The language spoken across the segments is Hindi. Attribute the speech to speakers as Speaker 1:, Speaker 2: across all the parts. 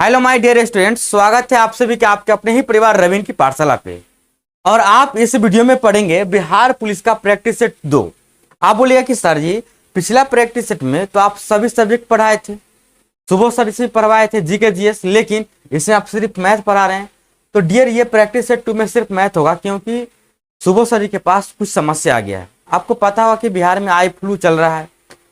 Speaker 1: हेलो माय डियर स्टूडेंट्स, स्वागत है आप सभी के आपके अपने ही परिवार रवीन की पाठशाला पे। और आप इस वीडियो में पढ़ेंगे बिहार पुलिस का प्रैक्टिस सेट 2। आप बोलिएगा कि सर जी पिछला प्रैक्टिस सेट में तो आप सभी सब्जेक्ट पढ़ाए थे, सुबह सर से पढ़वाए थे जीके जीएस, लेकिन इसमें आप सिर्फ मैथ पढ़ा रहे हैं। तो डियर ये प्रैक्टिस सेट 2 में सिर्फ मैथ होगा, क्योंकि सुबह सर के पास कुछ समस्या आ गया है। आपको पता होगा कि बिहार में आई फ्लू चल रहा है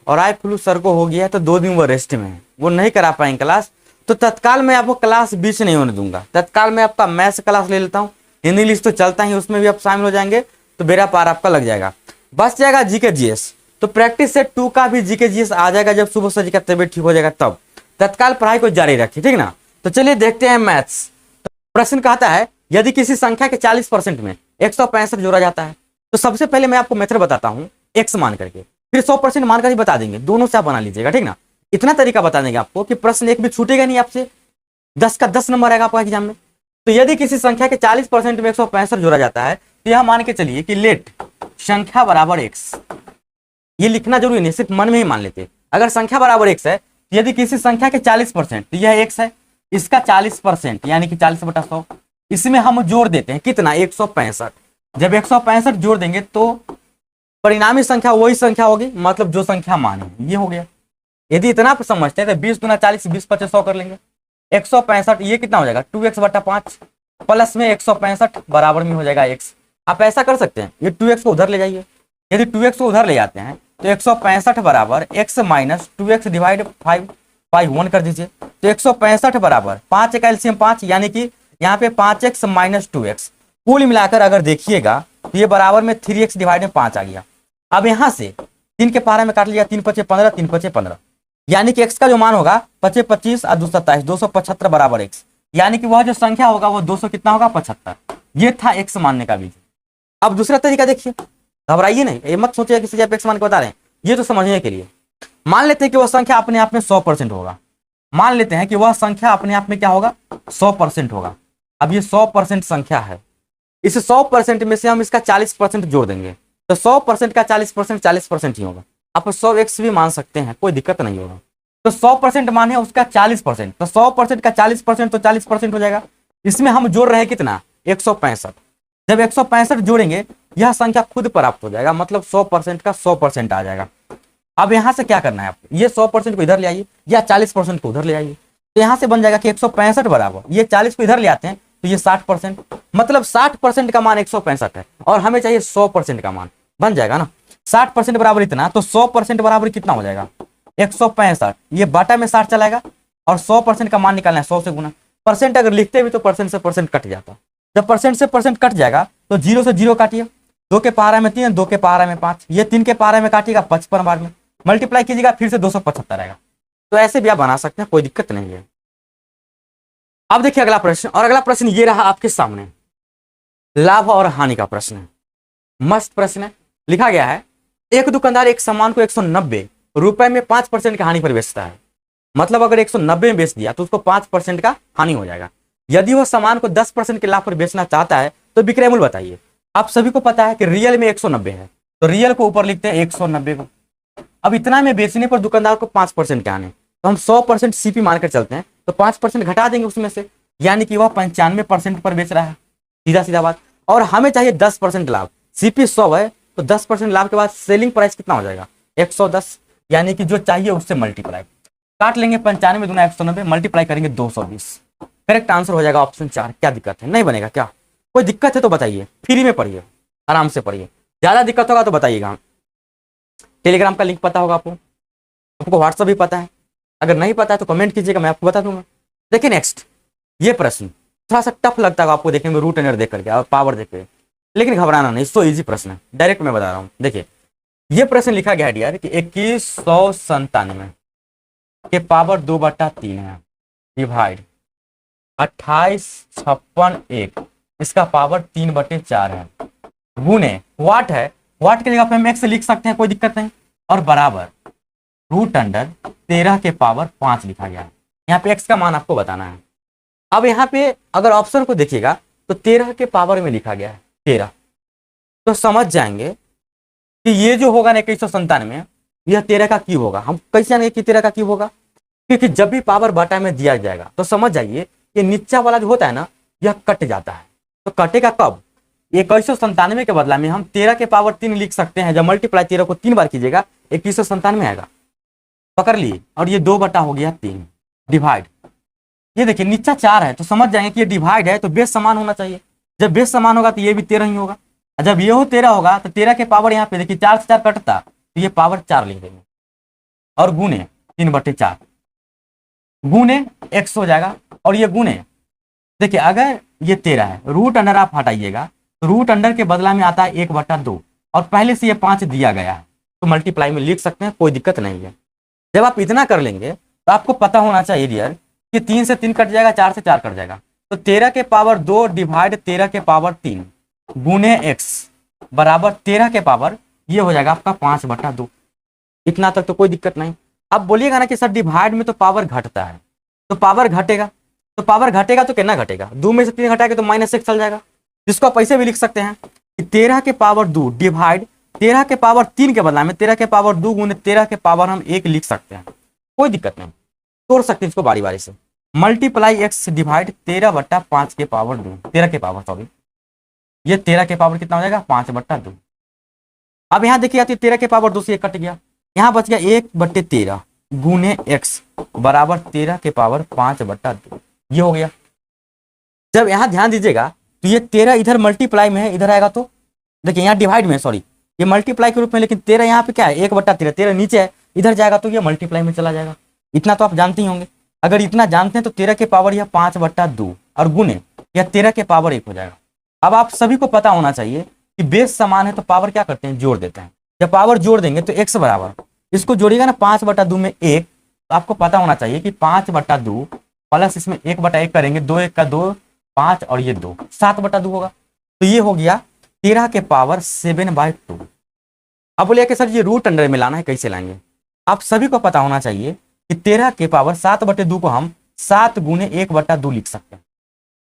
Speaker 1: और आई फ्लू सर को हो गया है, तो 2 दिन वो रेस्ट में है, वो नहीं करा पाएंगे क्लास। तो तत्काल मैं आपको क्लास बीच नहीं होने दूंगा। तत्काल मैं आपका मैथ्स क्लास ले लेता हूँ, हिंदी इंग्लिश तो चलता ही, उसमें भी आप शामिल हो जाएंगे तो बेड़ा पार आपका लग जाएगा। बस जाएगा जीके जीएस। तो प्रैक्टिस सेट 2 का भी जीके जीएस आ जाएगा जब सुबह सर जी का तबियत ठीक हो जाएगा तब। तत्काल पढ़ाई को जारी रखिए, ठीक ना। तो चलिए देखते हैं मैथ्स। तो प्रश्न कहता है यदि किसी संख्या के 40% में 165 जोड़ा जाता है, तो सबसे पहले मैं आपको मेथड बताता हूँ एक्स मान करके, फिर 100% मान कर ही बता देंगे, दोनों से आप बना लीजिएगा, ठीक ना। इतना तरीका बता देंगे आपको कि प्रश्न एक भी छूटेगा नहीं आपसे। 10 का 10 नंबर आएगा आपका एग्जाम में। तो यदि किसी संख्या के 40% में 165 जोड़ा जाता है, तो यह मान के चलिए कि लेट संख्या बराबर एक्स। ये लिखना जरूरी नहीं, सिर्फ मन में ही मान लेते। अगर संख्या बराबर एक्स है, तो यदि किसी संख्या के 40%, तो यह एक्स है, इसका 40% यानी कि 40/100, इसमें हम जोड़ देते हैं कितना, 165। जब 165 जोड़ देंगे तो परिणामी संख्या वही संख्या होगी, मतलब जो संख्या माने, ये हो गया। यदि इतना आप समझते हैं तो 20 दूना 40, 20 पचे 100 कर लेंगे। 165 ये कितना हो जाएगा, 2x/5 प्लस में 165 बराबर में हो जाएगा x। आप ऐसा कर सकते हैं, ये 2x को उधर ले जाइए। यदि 2x को उधर ले जाते हैं तो 165 बराबर x माइनस 2x डिवाइड 5/1 कर दीजिए। तो 165 बराबर 5 का एलसीएम 5, यानी कि यहाँ पे 5x माइनस 2x, कुल मिलाकर अगर देखिएगा तो ये बराबर में 3x डिवाइड में 5 आ गया। अब यहाँ से 3 के पारा में काट लिया, 3 पचे 15, 3 पचे 15, यानी कि x का जो मान होगा 25 25 और 227, 275 बराबर x, यानी कि वह जो संख्या होगा वो 200 कितना होगा, 75। ये था x मानने का विधि। अब दूसरा तरीका देखिए, घबराइए नहीं, ये मत सोचिए कि आप x मान के बता रहे हैं, ये तो समझने के लिए। मान लेते हैं कि वह संख्या अपने आप में 100% होगा। मान लेते हैं कि वह संख्या अपने आप में क्या होगा, 100% होगा। अब ये 100% संख्या है, इस 100% में से हम इसका 40% जोड़ देंगे, तो 100% का 40% 40% ही होगा। आप 100x भी मान सकते हैं, कोई दिक्कत नहीं होगा। तो 100% मान है उसका 40%, तो 100% का 40% तो 40% हो जाएगा। इसमें हम जोड़ रहे हैं कितना, 165। जब 165 जोड़ेंगे यह संख्या खुद प्राप्त हो जाएगा, मतलब 100% का 100% आ जाएगा। अब यहां से क्या करना है आपको, ये 100% को इधर ले आइए या 40% को उधर ले आइए। तो यहां से बन जाएगा कि 165 बराबर, ये 40 को इधर ले आते हैं तो ये 60%, मतलब 60% का मान 165 है और हमें चाहिए 100% का मान, बन जाएगा ना। 60% बराबर इतना, तो 100% बराबर कितना हो जाएगा, 165। ये बाटा में 60 चलाएगा और 100% का मान निकालना है 100 से गुना। परसेंट अगर लिखते भी तो परसेंट से परसेंट कट जाता। जब परसेंट से परसेंट कट जाएगा तो 0 से 0 काटिए, 2 के पहाड़ा में 3, 2 के पहाड़ा में 5, ये 3 के पहाड़ा में काटिएगा 55 बार में मल्टीप्लाई कीजिएगा, फिर से 275 आएगा। तो ऐसे भी आप बना सकते हैं, कोई दिक्कत नहीं है। अब देखिए अगला प्रश्न, और अगला प्रश्न ये रहा आपके सामने, लाभ और हानि का प्रश्न है। मस्त प्रश्न है। लिखा गया है एक दुकानदार एक सामान को 190 रुपए में 5% की हानि पर बेचता है। मतलब अगर 190 में बेच दिया तो उसको 5% का हानि हो जाएगा। यदि वह सामान को 10% के लाभ पर बेचना चाहता है तो विक्रय मूल्य बताइए। आप सभी को पता है कि रियल में 190 है, तो रियल को ऊपर लिखते हैं 190 को। अब इतना में बेचने पर दुकानदार को 5% के आने, तो हम 100% सीपी मानकर चलते हैं, तो 5% घटा देंगे उसमें से, यानी कि वह 95% पर बेच रहा है, सीधा सीधा बात। और हमें चाहिए 10% लाभ, सीपी 100 है तो 10% लाभ के बाद सेलिंग प्राइस कितना हो जाएगा, 110, यानी कि जो चाहिए उससे मल्टीप्लाई काट लेंगे। 95 दूना 190 मल्टीप्लाई करेंगे 220। करेक्ट आंसर हो जाएगा ऑप्शन 4। क्या दिक्कत है, नहीं बनेगा क्या, कोई दिक्कत है तो बताइए, फ्री में पढ़िए, आराम से पढ़िए। ज्यादा दिक्कत होगा तो बताइएगा। टेलीग्राम का लिंक पता होगा आपको, आपको व्हाट्सएप भी पता है, अगर नहीं पता है तो कमेंट कीजिएगा, मैं आपको बता दूंगा। देखिए नेक्स्ट, ये प्रश्न थोड़ा सा टफ लगता है आपको देखने में, रूट एंड देख करके और पावर देख के, लेकिन घबराना नहीं, सो इजी प्रश्न है, डायरेक्ट मैं बता रहा हूँ। देखिए ये प्रश्न लिखा गया है डियर कि 2197 के पावर 2/3 है, डिवाइड 2856 इसका पावर 3/4 है, गुने वाट है, वाट के जगह पे हम एक्स लिख सकते हैं, कोई दिक्कत नहीं, और बराबर √13 के पावर 5 लिखा गया है। यहाँ पे एक्स का मान आपको बताना है। अब यहाँ पे अगर ऑप्शन को देखिएगा तो 13 के पावर में लिखा गया है 13, तो समझ जाएंगे कि ये जो होगा ना 2197 यह 13 का क्यूब होगा। हम कैसे जानेंगे कि 13 का क्यूब होगा, क्योंकि जब भी पावर बटा में दिया जाएगा तो समझ जाइए ये नीचा वाला जो होता है ना यह कट जाता है। तो कटेगा कब? 2197 के बदला में हम 13 के पावर 3 लिख सकते हैं। जब मल्टीप्लाई 13 को 3 बार कीजिएगा 2197 आएगा, पकड़ लिए। और ये 2 बटा हो गया 3 डिवाइड। ये देखिए नीचा 4 है तो समझ जाएंगे कि ये डिवाइड है तो बेस समान होना चाहिए। जब बेस समान होगा तो ये भी 13 ही होगा। जब ये हो 13 होगा तो 13 के पावर यहाँ पे देखिए 4 से 4 कटता तो ये पावर 4 लिख देंगे और गुने 3/4 गुने x हो जाएगा। और ये गुने देखिए अगर ये 13 है रूट अंडर आप हटाइएगा तो रूट अंडर के बदला में आता है 1/2 और पहले से ये 5 दिया गया है तो मल्टीप्लाई में लिख सकते हैं, कोई दिक्कत नहीं है। जब आप इतना कर लेंगे तो आपको पता होना चाहिए डियर कि 3 से 3 कट जाएगा, 4 से 4 कट जाएगा तो 13 के पावर 2 डिवाइड 13 के पावर 3 गुने x बराबर 13 के पावर ये हो जाएगा आपका 5/2। इतना तक तो कोई दिक्कत नहीं। अब बोलिएगा ना कि सर डिवाइड में तो पावर घटता है, तो पावर घटेगा तो कितना घटेगा? 2 में से 3 घटाएगा तो -1 चल जाएगा, जिसको आप ऐसे भी लिख सकते हैं कि 13 के पावर 2 डिवाइड 13 के पावर 3 के बदला में 13 के पावर 2 गुने 13 के पावर हम 1 लिख सकते हैं, कोई दिक्कत नहीं, तोड़ सकते हैं इसको बारी बारी से। मल्टीप्लाई x डिवाइड 13/5 के पावर 2 13 के पावर सॉरी ये 13 के पावर कितना हो जाएगा 5/2। अब यहाँ देखिए 13 के पावर 2 से 1 कट गया, यहाँ बच गया 1/13 गुने x बराबर 13 के पावर 5/2 ये हो गया। जब यहाँ ध्यान दीजिएगा तो ये 13 इधर मल्टीप्लाई में है, इधर आएगा तो देखिए यहाँ डिवाइड में सॉरी ये मल्टीप्लाई के रूप में, लेकिन 13 यहाँ पे क्या है 1/13 13 नीचे है, इधर जाएगा तो ये मल्टीप्लाई में चला जाएगा। इतना तो आप जानते ही होंगे। अगर इतना जानते हैं तो 13 के पावर यह 5/2 और गुने यह 13 के पावर 1 हो जाएगा। अब आप सभी को पता होना चाहिए कि बेस समान है तो पावर क्या करते हैं जोड़ देते हैं। जब पावर जोड़ देंगे तो x बराबर इसको जोड़िएगा ना 5/2 में 1 तो आपको पता होना चाहिए कि 5/2 प्लस इसमें 1/1 करेंगे 2 1 का 2 5 और ये 2 7/2 होगा। तो ये हो गया 13 के पावर 7/2। अब बोलिए कि सर ये रूट अंडर में लाना है, कैसे लाएंगे? आप सभी को पता होना चाहिए कि 13 के पावर 7/2 को हम 7 गुने 1/2 लिख सकते हैं।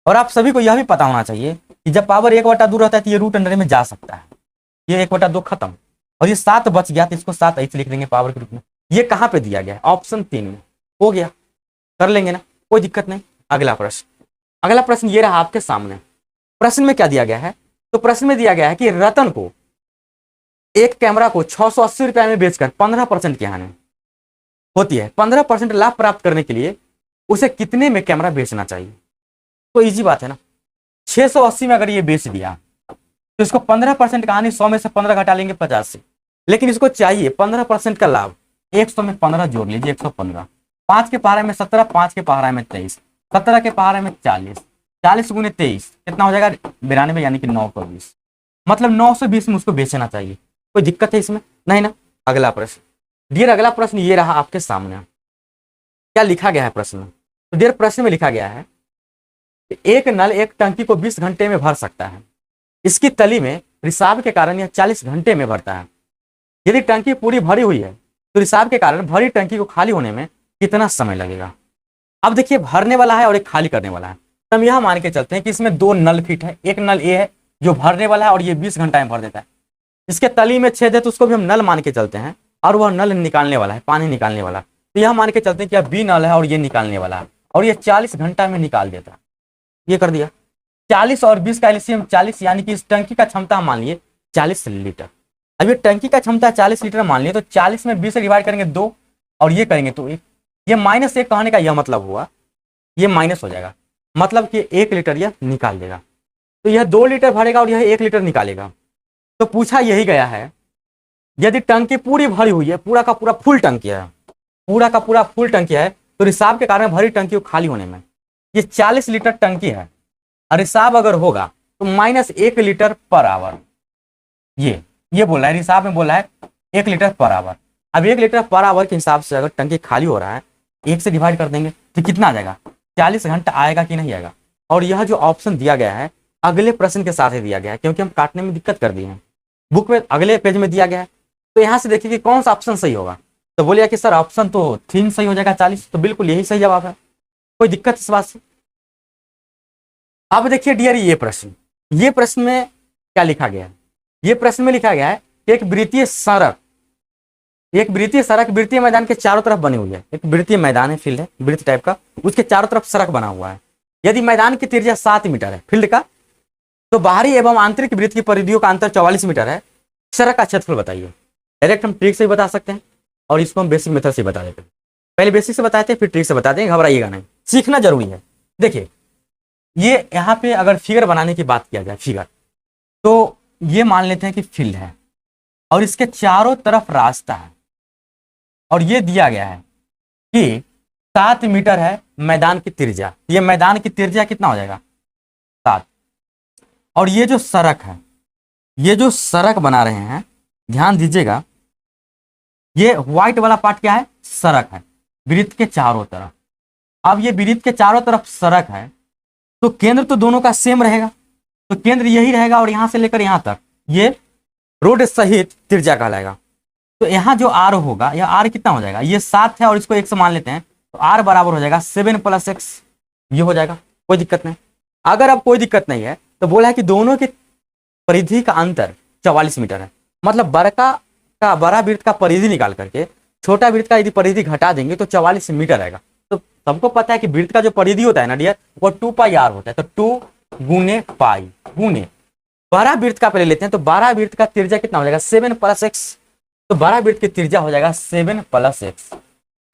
Speaker 1: और आप सभी को यह भी पता होना चाहिए कि जब पावर 1/2 रहता है तो ये रूट अंडर में जा सकता है, ये 1/2 खत्म और ये 7 बच गया तो इसको 7 ऐसे लिख देंगे पावर के रूप में। ये कहाँ पे दिया गया है? ऑप्शन 3 में। हो गया, कर लेंगे ना, कोई दिक्कत नहीं। अगला प्रश्न ये रहा आपके सामने। प्रश्न में क्या दिया गया है? तो प्रश्न में दिया गया है कि रतन को एक कैमरा को 680 रुपए में बेचकर 15% की हानि होती है। 15% लाभ प्राप्त करने के लिए उसे कितने में कैमरा बेचना चाहिए? तो इजी बात है ना, 680 में अगर ये बेच दिया तो इसको 15% का हानि, 100 में से 15 घटा लेंगे 50 से, लेकिन इसको चाहिए 15% का लाभ। 100 में 15 जोड़ लीजिए 115, 5 के पहाड़े में 17, 5 के पहाड़े में 23, 17 के पहाड़े में 40, 40 गुने 23 कितना हो जाएगा 92, यानी कि 920। मतलब 920 में उसको बेचना चाहिए। कोई दिक्कत है इसमें? नहीं ना। अगला प्रश्न डियर, अगला प्रश्न ये रहा आपके सामने। क्या लिखा गया है प्रश्न में? तो डियर प्रश्न में लिखा गया है कि एक नल एक टंकी को 20 घंटे में भर सकता है। इसकी तली में रिसाव के कारण यह 40 घंटे में भरता है। यदि टंकी पूरी भरी हुई है तो रिसाव के कारण भरी टंकी को खाली होने में कितना समय लगेगा? अब देखिए भरने वाला है और एक खाली करने वाला है, तो हम यह मान के चलते हैं कि इसमें 2 नल फिट है। एक नल ए है जो भरने वाला है और ये 20 घंटा में भर देता है। इसके तली में छेद है तो उसको भी हम नल मान के चलते हैं, और वह नल निकालने वाला है, पानी निकालने वाला। तो यह मान के चलते हैं कि यह बी नल है और ये निकालने वाला है और ये 40 घंटा में निकाल देता है। ये कर दिया। 40 और 20 का एलसीएम 40, यानी कि इस टंकी का क्षमता मान लिए 40 लीटर। अब ये टंकी का क्षमता 40 लीटर मान लिए तो 40 में 20 से डिवाइड करेंगे 2 और ये करेंगे तो 1। ये -1 कहने का यह मतलब हुआ, ये माइनस हो जाएगा, मतलब कि 1 लीटर यह निकाल देगा। तो यह 2 लीटर भरेगा और यह 1 लीटर निकालेगा। तो पूछा यही गया है, यदि टंकी पूरी भरी हुई है, पूरा का पूरा फुल टंकी है, पूरा का पूरा फुल टंकी है, तो रिसाव के कारण भरी टंकी को खाली होने में ये 40 लीटर टंकी है और रिसाव अगर होगा तो -1 लीटर पर आवर। ये बोला है, रिसाव में बोला है 1 लीटर पर आवर। अब 1 लीटर पर आवर के हिसाब से अगर टंकी खाली हो रहा है, 1 से डिवाइड कर देंगे तो कितना आ जाएगा? 40 घंटा आएगा कि नहीं आएगा? और यह जो ऑप्शन दिया गया है अगले प्रश्न के साथ ही दिया गया है, क्योंकि हम काटने में दिक्कत कर दिए हैं। बुक में अगले पेज में दिया गया है, तो यहाँ से देखिए कि कौन सा ऑप्शन सही होगा। तो बोलिए कि सर ऑप्शन तो 3 सही हो जाएगा 40, तो बिल्कुल यही सही जवाब है, कोई दिक्कत इस बात से? अब देखिए डियर ये प्रश्न में क्या लिखा गया है? ये प्रश्न में लिखा गया है कि एक वृत्तीय सड़क एक वृत्तीय सड़क वृत्तीय मैदान के चारों तरफ बनी हुई है। एक वृत्तीय मैदान है, फील्ड है वृत्त टाइप का, उसके चारों तरफ सड़क बना हुआ है। यदि मैदान की त्रिज्या 7 मीटर है फील्ड का, तो बाहरी एवं आंतरिक वृत्त की परिधियों का अंतर 44 मीटर है। सड़क का क्षेत्रफल बताइए। डायरेक्ट हम ट्रिक से ही बता सकते हैं और इसको हम बेसिक मेथड से बता देते हैं। पहले बेसिक से बताते हैं फिर ट्रिक से बता देंगे, घबराइएगा नहीं, सीखना जरूरी है। देखिए ये यहाँ पे अगर फिगर बनाने की बात किया जाए, फिगर, तो ये मान लेते हैं कि फील्ड है और इसके चारों तरफ रास्ता है और ये दिया गया है कि 7 मीटर है मैदान की त्रिज्या। ये मैदान की त्रिज्या कितना हो जाएगा 7। और ये जो सड़क है, ये जो सड़क बना रहे हैं, ध्यान दीजिएगा, ये व्हाइट वाला पार्ट क्या है, सड़क है वृत्त के चारों तरफ। अब ये वृत्त के चारों तरफ सड़क है तो केंद्र तो दोनों का सेम रहेगा, तो केंद्र यही रहेगा और यहां से लेकर यहां तक ये रोड सहित त्रिज्या कहलाएगा। तो यहां जो आर होगा, यह आर कितना हो जाएगा, ये 7 है और इसको 1 से मान लेते हैं, तो आर बराबर हो जाएगा 7 + x, ये हो जाएगा, कोई दिक्कत नहीं। अगर अब कोई दिक्कत नहीं है तो बोला है कि दोनों की परिधि का अंतर 44 मीटर है। मतलब बड़ा वृत्त का परिधि निकाल करके छोटा वृत्त का यदि परिधि घटा देंगे तो 44 मीटर आएगा। तो सबको पता है कि वृत्त का जो परिधि होता है ना डियर, वो 2πr होता है। तो 2 गुने पाई गुने बड़ा वृत्त का पहले लेते हैं, तो बड़ा वृत्त का त्रिज्या कितना हो जाएगा 7 + x, तो बड़ा वृत्त की त्रिज्या हो जाएगा 7 + x।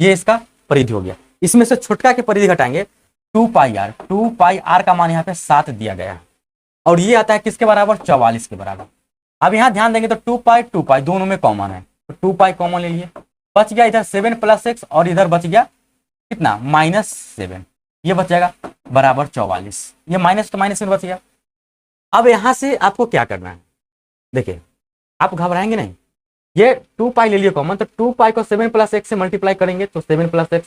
Speaker 1: ये इसका परिधि हो गया। इसमें से छोटका के परिधि घटाएंगे 2πr, 2πr का मान यहाँ पे 7 दिया गया है और ये आता है किसके बराबर, 44 के बराबर। अब यहाँ ध्यान देंगे तो 2π दोनों में कॉमन है, तो 2π कॉमन ले लिए, बच गया इधर 7 + x और इधर बच गया कितना -7, ये बच जाएगा बराबर 44। ये माइनस तो माइनस में बच गया। अब यहां से आपको क्या करना है, देखिए आप घबराएंगे नहीं, ये 2π ले लिए कॉमन, तो 2π को 7 + x से मल्टीप्लाई करेंगे तो 7 + x,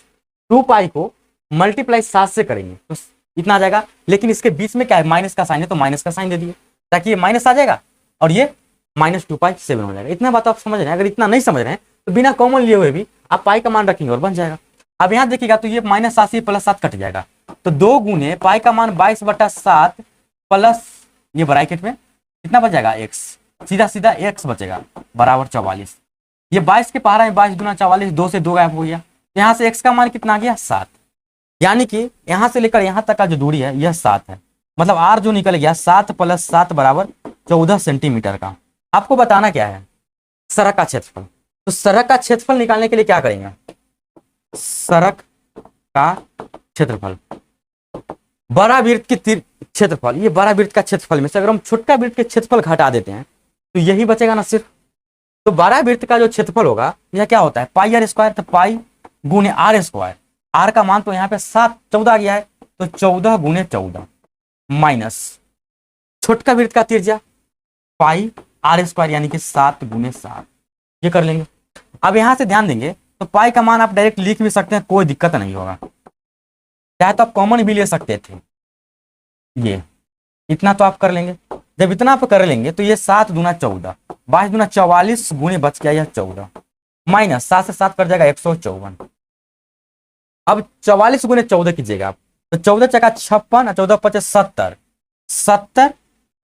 Speaker 1: 2π को मल्टीप्लाई 7 से करेंगे तो इतना आ जाएगा। लेकिन इसके बीच में क्या है, माइनस का साइन है, तो माइनस का साइन दे दिए ताकि ये माइनस आ जाएगा और ये -2π 7 हो जाएगा। इतना बात आप समझ रहे हैं। अगर इतना नहीं समझ रहे हैं तो बिना कॉमन लिए हुए भी आप पाई का मान रखेंगे और बन जाएगा। अब यहाँ देखिएगा तो ये -80 + 7 कट जाएगा, तो 2 गुने पाई का मान 22/7 प्लस ये ब्रैकेट में कितना बच जाएगा x, सीधा सीधा x बचेगा बराबर 44। ये 22 के पहाड़ा में 22 दूना 44, 2 से 2 गायब हो गया, यहाँ से x का मान कितना आ गया 7। यानी कि यहाँ से लेकर यहाँ तक का जो दूरी है यह 7 है। मतलब r जो निकल गया 7 + 7 बराबर 14 सेंटीमीटर का। आपको बताना क्या है, सड़क का क्षेत्रफल। तो सड़क का क्षेत्रफल निकालने के लिए क्या करेंगे, सड़क का क्षेत्रफल बड़ा वृत्त की क्षेत्रफल, ये बड़ा वृत्त का क्षेत्रफल में से अगर हम छोटा वृत्त के क्षेत्रफल घटा देते हैं तो यही बचेगा ना सिर्फ। तो बड़ा वृत्त का जो क्षेत्रफल होगा यह क्या होता है πr², तो पाई गुने r², r का मान तो यहाँ पे 14 आ गया है, तो 14 गुने 14 माइनस छोटका वृत्त का त्रिज्या πr² यानी कि 7 गुने 7, ये कर लेंगे। अब यहां से ध्यान देंगे तो पाई का मान आप डायरेक्ट लिख भी सकते हैं, कोई दिक्कत नहीं होगा, चाहे तो आप कॉमन भी ले सकते थे। ये इतना तो आप कर लेंगे, जब इतना आप कर लेंगे तो ये 7 दूना 14, 22 दूना 44 गुने बच गया यह 14, माइनस 7 से 7 कर जाएगा 154। अब 44 गुने 14 कीजिएगा आप, तो 14 चका 56 और 14 × 5 = 70, 70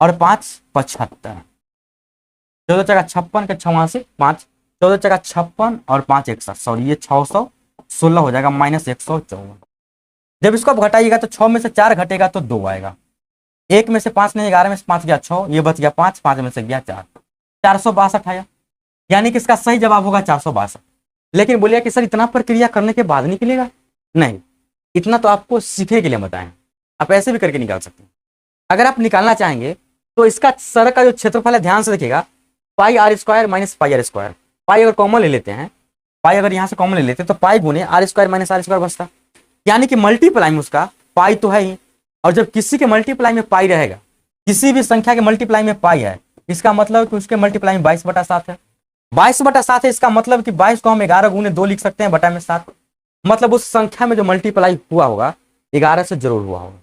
Speaker 1: और 5 = 75, 14 चका 56 के 86 5, 14 चका 56 और 5 61, सॉरी ये 616 हो जाएगा -154। जब इसको आप घटाइएगा तो 6 में से 4 घटेगा तो 2 आएगा, 1 में से 5 नहीं, 11 में से 5 गया 6, ये बच गया 5, 5 में से गया 4, 462 आया। यानी कि इसका सही जवाब होगा 462। लेकिन बोलिए कि सर इतना प्रक्रिया करने के बाद निकलेगा, नहीं, इतना तो आपको सीखने के लिए बताएं, आप ऐसे भी करके निकाल सकते हैं। अगर आप निकालना चाहेंगे तो इसका सड़क का जो क्षेत्रफल है ध्यान से देखिएगा, πr² - πr², पाई अगर कॉमन ले लेते हैं, पाई अगर यहाँ से कॉमन ले लेते हैं तो पाई गुने r² - r² बचता, यानी कि मल्टीप्लाई में उसका पाई तो है ही, और जब किसी के मल्टीप्लाई में पाई रहेगा, किसी भी संख्या के मल्टीप्लाई में पाई है, इसका मतलब कि उसके मल्टीप्लाई में 22/7 है, 22/7 है, इसका मतलब कि 22 को हम 11 गुने 2 लिख सकते हैं बटा में 7, मतलब उस संख्या में जो मल्टीप्लाई हुआ होगा 11 से जरूर हुआ होगा,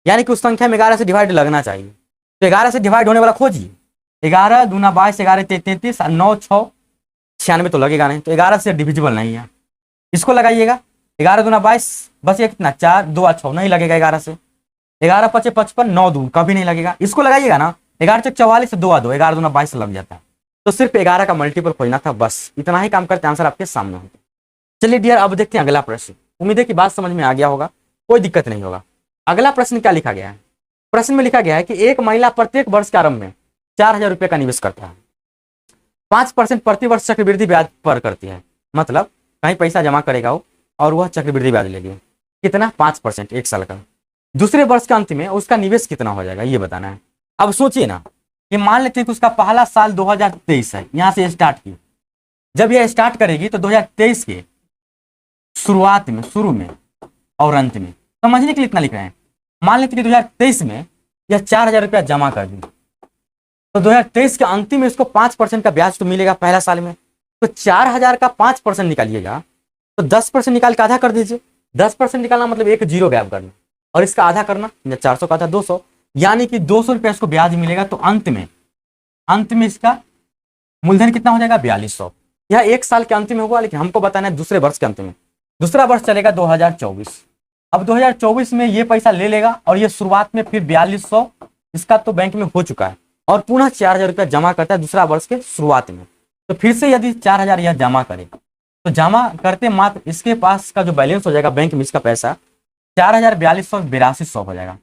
Speaker 1: यानी कि उस संख्या में 11 से डिवाइड लगना चाहिए। तो 11 से डिवाइड होने वाला खोजिए, 11 दूना 22, 11 33, 9 6 96 तो लगेगा नहीं, तो 11 से डिविजिबल नहीं है, इसको लगाइएगा। 11 दूना 22 बस ये कितना 4 2 6 नहीं लगेगा 11 से, 11 × 5 = 55, 9 2 कभी नहीं लगेगा, इसको लगाइएगा ना, 11 × 44 से 2 2, 11 दूना 22 लग जाता है, तो सिर्फ 11 का मल्टीपल खोजना था, बस इतना ही काम करते, आंसर आपके सामने होता। चलिए डियर, अब देखते हैं अगला प्रश्न। उम्मीद है कि बात समझ में आ गया होगा, कोई दिक्कत नहीं होगा। अगला प्रश्न क्या लिखा गया है? प्रश्न में लिखा गया है कि एक महिला प्रत्येक वर्ष के आरंभ में 4,000 रुपये का निवेश करता है, 5% प्रति वर्ष चक्रवृद्धि ब्याज पर करती है। मतलब कहीं पैसा जमा करेगा वो और वह चक्रवृद्धि ब्याज लेगी। कितना? 5% एक साल का। दूसरे वर्ष के अंत में उसका निवेश कितना हो जाएगा, ये बताना है। अब सोचिए ना कि मान लेते हैं कि उसका पहला साल 2023 है, यहां से स्टार्ट की। जब यह स्टार्ट करेगी तो 2023 के शुरुआत में, शुरू में और अंत में, समझने के लिए इतना लिख रहे हैं। मान लेते हैं कि 2023 में यह 4,000 रुपया जमा कर दी, तो 2023 के अंतिम में इसको 5% का ब्याज तो मिलेगा पहला साल में। तो 4,000 का 5% निकालिएगा तो 10% निकाल के आधा कर दीजिए। 10% निकालना मतलब एक जीरो गैप करना, और इसका आधा करना, 400 का आधा 200, यानी कि 200 रुपया इसको ब्याज मिलेगा। तो अंत में इसका मूलधन कितना हो जाएगा? 4200। यह एक साल के अंत में होगा, लेकिन हमको बताना है दूसरे वर्ष के अंत में। दूसरा वर्ष चलेगा 2024। अब 2024 में ये पैसा ले लेगा और ये शुरुआत में फिर 4200 इसका तो बैंक में हो चुका है, और पुनः 4,000 रुपया जमा करता है दूसरा वर्ष के शुरुआत में। तो फिर से यदि 4,000 यह जमा करे तो जमा करते मात्र इसके पास का जो बैलेंस हो जाएगा बैंक में, इसका पैसा 4,4282 हो जाएगा।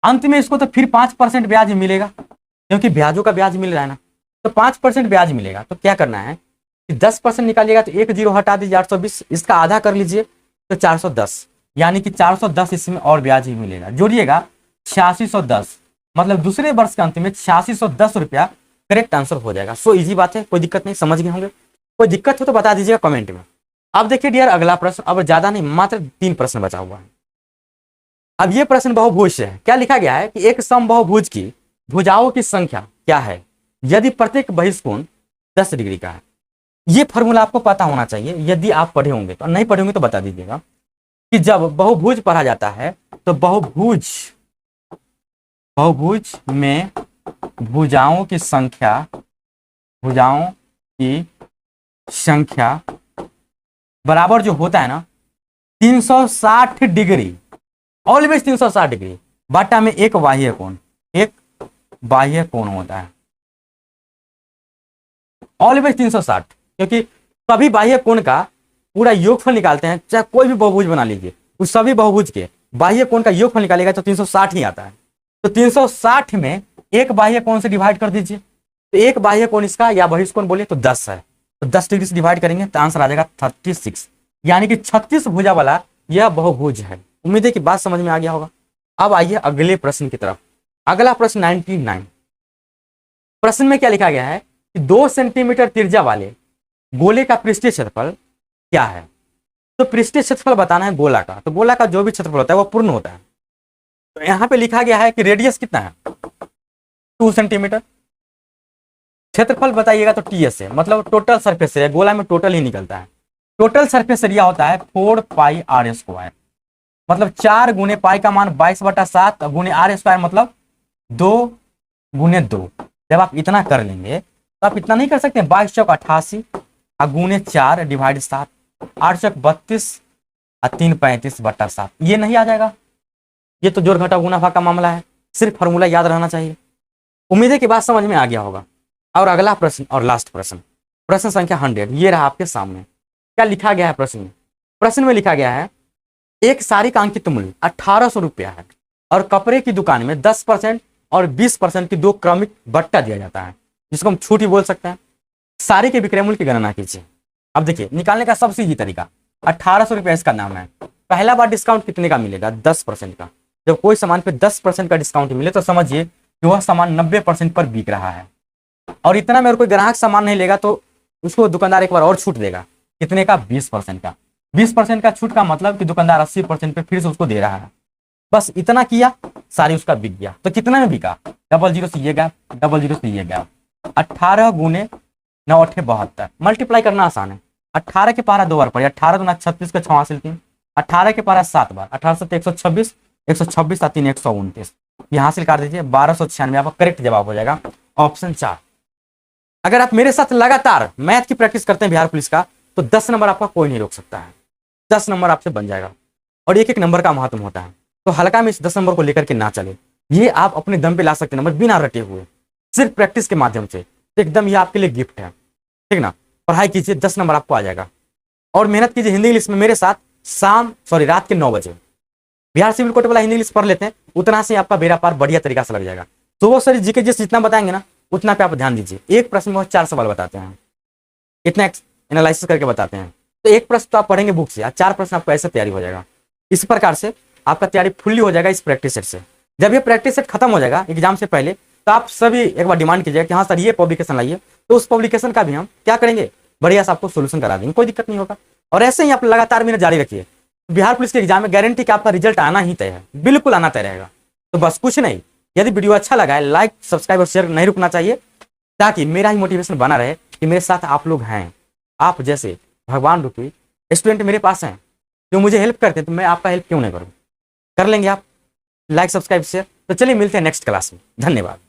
Speaker 1: अंत में इसको तो फिर 5% ब्याज मिलेगा, क्योंकि ब्याजों का ब्याज मिल रहा है ना, तो 5% ब्याज मिलेगा। तो क्या करना है कि 10% निकालिएगा तो एक जीरो हटा दीजिए, 820, इसका आधा कर लीजिए तो 410, यानी कि 410 इसमें और ब्याज ही मिलेगा। जोड़िएगा 8610, मतलब दूसरे वर्ष के अंत में 8610 रुपया करेक्ट आंसर हो जाएगा। सो इजी बात है, कोई दिक्कत नहीं, समझ गए होंगे। कोई दिक्कत हो तो बता दीजिएगा कमेंट में। अब देखिए डियर अगला प्रश्न, अब ज्यादा नहीं, मात्र 3 प्रश्न बचा हुआ है। अब ये प्रश्न बहुभुज से है। क्या लिखा गया है कि एक समबाहुभुज की भुजाओं की संख्या क्या है यदि प्रत्येक बहिष्कोण 10 डिग्री का है। ये फॉर्मूला आपको पता होना चाहिए, यदि आप पढ़े होंगे तो, नहीं पढ़े होंगे तो बता दीजिएगा कि जब बहुभुज पढ़ा जाता है तो बहुभुज में भुजाओं की संख्या बराबर जो होता है ना 360 डिग्री, ऑलवेज 360 डिग्री बटा में एक बाह्य कोण होता है, ऑलवेज 360। क्योंकि सभी बाह्य कोण का पूरा योगफल निकालते हैं, चाहे कोई भी बहुभुज बना लीजिए, उस सभी बहुभुज के बाह्य कोण का योगफल निकालेगा तो 360 ही आता है। तो 360 में एक बाह्य कोण से डिवाइड कर दीजिए, तो एक बाह्य कोण इसका या बहिष्कोण बोलिए तो 10 है, तो 10 डिग्री से डिवाइड करेंगे तो आंसर आ जाएगा 36, यानी कि 36 भुजा वाला यह बहुभुज है। उम्मीद है कि बात समझ में आ गया होगा। अब आइए अगले प्रश्न की तरफ। अगला प्रश्न 99। प्रश्न में क्या लिखा गया है कि 2 सेंटीमीटर त्रिज्या वाले गोले का पृष्ठीय क्षेत्रफल क्या है। तो पृष्ठीय क्षेत्रफल बताना है गोला का, तो गोला का जो भी क्षेत्रफल होता है वो पूर्ण होता है। तो यहां पे लिखा गया है कि रेडियस कितना है 2 सेंटीमीटर, क्षेत्रफल बताइएगा तो टीएस है, मतलब टोटल सरफेस एरिया, गोला में टोटल ही निकलता है। टोटल सरफेस एरिया होता है 4 पाई आर स्क्वायर, मतलब 4 गुने पाई का मान 22/7 गुने आर स्क्वायर, मतलब 2 गुने 2। जब आप इतना कर लेंगे तो आप इतना नहीं कर सकते, 22 चौक 88 गुने 4 डिवाइड 7, 8 चौक 32 और 3 35/7, ये नहीं आ जाएगा। ये तो जोड़ घटा गुना भाग का मामला है, सिर्फ फॉर्मूला याद रहना चाहिए। उम्मीद है कि बात समझ में आ गया होगा। और अगला प्रश्न और लास्ट प्रश्न, प्रश्न संख्या 100, ये रहा आपके सामने। क्या लिखा गया है प्रश्न में? प्रश्न में लिखा गया है एक साड़ी का अंकित मूल्य 1800 रुपया है और कपड़े की दुकान में 10% और 20% की 2 क्रमिक बट्टा दिया जाता है, जिसको हम छूट ही बोल सकते हैं। साड़ी के विक्रय मूल्य की गणना कीजिए। अब देखिए निकालने का सबसे ही तरीका, 1800 रुपया इसका नाम है। पहला बार डिस्काउंट कितने का मिलेगा? 10% का। जब कोई सामान पे 10% का डिस्काउंट मिले तो समझिए कि वह सामान 90% पर बिक रहा है, और इतना में अगर कोई ग्राहक सामान नहीं लेगा तो उसको दुकानदार एक बार और छूट देगा। कितने का? 20% का। 20% का छूट का मतलब कि दुकानदार 80% पे फिर से उसको दे रहा है। बस इतना किया, सारी उसका बिक गया। तो कितना में बिका? 00 से ये गैप, 00 से ये गैप, 18 गुने 9 8 72। मल्टीप्लाई करना आसान है। 18 के पारा 2 बार पड़े, 18 गुना 36 का 6 हासिल 3, 18 के पारा 7 बार, 18 से 126, 126 3 129, यहाँ हासिल कर दीजिए 1296। आपका करेक्ट जवाब हो जाएगा ऑप्शन 4। अगर आप मेरे साथ लगातार मैथ की प्रैक्टिस करते हैं बिहार पुलिस का, तो 10 नंबर आपका कोई नहीं रोक सकता है। 10 नंबर आपसे बन जाएगा, और एक एक नंबर का महत्व होता है। तो हल्का में इस 10 नंबर को लेकर के ना चले, ये आप अपने दम पे ला सकते नंबर बिना रटे हुए, सिर्फ प्रैक्टिस के माध्यम से। तो एकदम ये आपके लिए गिफ्ट है, ठीक ना। पढ़ाई कीजिए, 10 नंबर आपको आ जाएगा। और मेहनत कीजिए हिंदी इंग्लिश में मेरे साथ, रात के 9 बजे बिहार सिविल कोर्ट वाला हिंदी इंग्लिश पढ़ लेते हैं, उतना से आपका बेड़ा पार बढ़िया तरीका से लग जाएगा। तो वो सर जीके जितना बताएंगे ना उतना पे आप ध्यान दीजिए। एक प्रश्न में 4 सवाल बताते हैं, इतना एनालिसिस करके बताते हैं। तो एक प्रश्न तो आप पढ़ेंगे बुक से, 4 प्रश्न आपको ऐसे तैयारी हो जाएगा। इस प्रकार से आपका तैयारी फुल्ली हो जाएगा इस प्रैक्टिस सेट से। जब ये प्रैक्टिस सेट खत्म हो जाएगा एग्जाम से पहले, तो आप सभी एक बार डिमांड कीजिएगा कि हाँ सर ये पब्लिकेशन लाइए, तो उस पब्लिकेशन का भी हम क्या करेंगे, बढ़िया से आपको सोल्यूशन करा देंगे, कोई दिक्कत नहीं होगा। और ऐसे ही आप लगातार मेहनत जारी रखिए। बिहार पुलिस के एग्जाम में गारंटी कि आपका रिजल्ट आना ही तय है, बिल्कुल आना तय रहेगा। तो बस कुछ नहीं, यदि वीडियो अच्छा लगा है लाइक सब्सक्राइब और शेयर नहीं रुकना चाहिए, ताकि मेरा ही मोटिवेशन बना रहे कि मेरे साथ आप लोग हैं। आप जैसे भगवान रूपी स्टूडेंट मेरे पास हैं जो मुझे हेल्प करते हैं, तो मैं आपका हेल्प क्यों नहीं करूँ। कर लेंगे आप लाइक सब्सक्राइब शेयर। तो चलिए मिलते हैं नेक्स्ट क्लास में, धन्यवाद।